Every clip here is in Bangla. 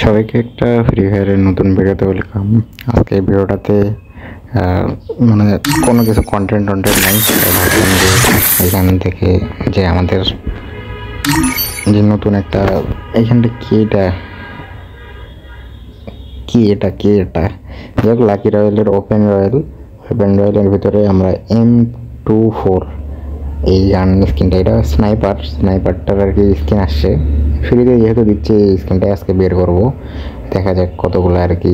সবাইকে একটা ফ্রি ফায়ারের নতুন ভিডিওতে ওয়েলকাম। আজকে এই ভিডিওটাতে মানে কোনো কিছু কন্টেন্ট নাই। ভাবলাম যে এখান থেকে যে আমাদের যে নতুন একটা এইখানটা কি এটা যাক লাকি রয়্যালের ওপেন রয়্যালের ভিতরে আমরা M24 এই গান স্কিনটা, এটা স্নাইপারটার আর কি স্কিন আসছে ফ্রিতে, যেহেতু দিচ্ছে এই স্কিনটা আজকে বের করব। দেখা যাক কতগুলো আর কি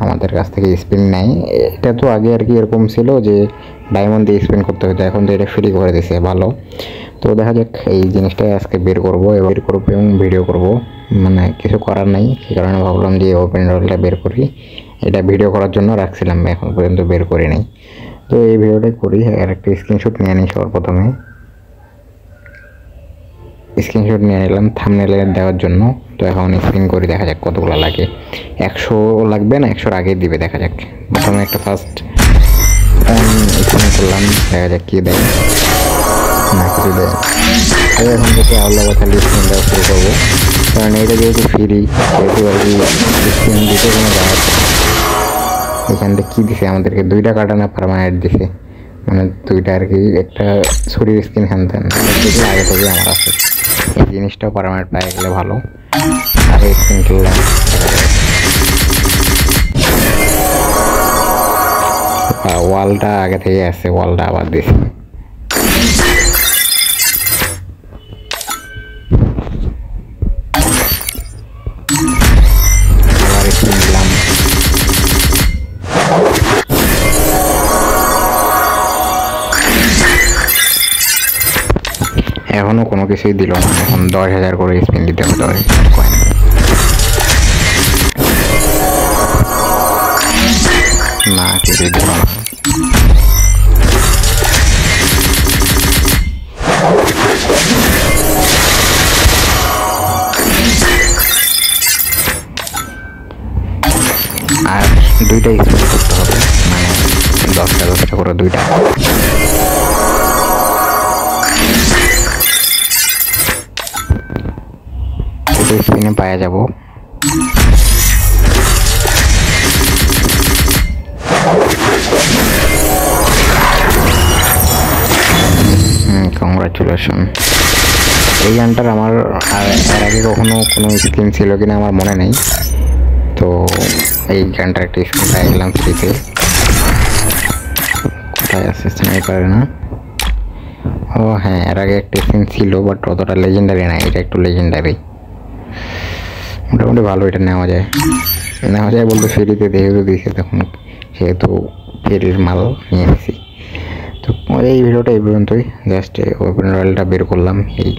আমাদের কাছ থেকে স্পিন নেয়। এটা তো আগে আর কি এরকম ছিল যে ডায়মন্ড দিয়ে স্পিন করতে হতো, এখন তো এটা ফ্রি করে দিছে ভালো। তো দেখা যাক এই জিনিসটাই আজকে বের করব এবং ভিডিও করব, মানে কিছু করার নাই, সে কারণে ভাবলাম যে ওপেন রয়্যালটা বের করি। এটা ভিডিও করার জন্য রাখছিলাম, এখন পর্যন্ত বের করি নাই। তো এই ভিডিওটাই করি। আর একটা স্ক্রিনশট নিয়ে নিই সবার প্রথমে, স্ক্রিনশট নিয়ে নিলাম থাম্বনেলে দেওয়ার জন্য। তো এখন স্ক্রিন করি, দেখা যাক কতগুলো লাগে। 100 লাগবে না, 100-র আগে দিবে, দেখা যাক। প্রথমে একটা ফার্স্ট স্ক্রিন করলাম, দেখা যাক কী দেয় না কিছু দেয়। এখন থেকে আল্লাহ খালি স্ক্রিন দেওয়া শুরু করবো, কারণ এটা যেহেতু ফ্রি সেহেতু আর কি স্ক্রিন দিতে কোনো ব্যাপার। এখান থেকে কী দিছে আমাদেরকে, 2টা কাটানা পারমানেন্ট দিছে, মানে 2টা আর কি, একটা শরীর স্কিন হ্যান ত্যান আগে থেকে আমার আছে। এই জিনিসটা পারমানেন্ট পাই গেলে ভালো। আর স্কিন কিনলাম, ওয়ালটা আগে থেকে আছে, ওয়ালটা আবার দিছি। আবার স্কিন দিলাম, এখনো কোনো কিছুই দিল না। এখন 10,000 করে স্পিন দিতে হবে, 10,000 কয়েন। না কিছুই দিল না। আর 2টা স্পিন করতে হবে, মানে 10টা করে 2টা। স্পিনে পাওয়া যাব। কংগ্রাচুলেশন। এই গানটার আমার এর আগে কখনো কোনো স্কিন ছিল কিনা আমার মনে নেই। তো এই গানটার একটা স্কিন পাই গেলাম ফ্রিতে। কোথায় আছে স্নাইপার না? ও হ্যাঁ, এর আগে একটা স্কিন ছিল, বাট অতটা লেজেন্ডারি না। এটা একটু লেজেন্ডারি, মোটামুটি ভালো। এটা নেওয়া যায় বলতে ফ্রিতে যেহেতু দিয়েছে, তখন সেহেতু ফ্রির মাল নিয়ে এসেছি। তো এই ভিডিওটা এই পর্যন্তই, জাস্ট ওপেন রয়্যালটা বের করলাম এই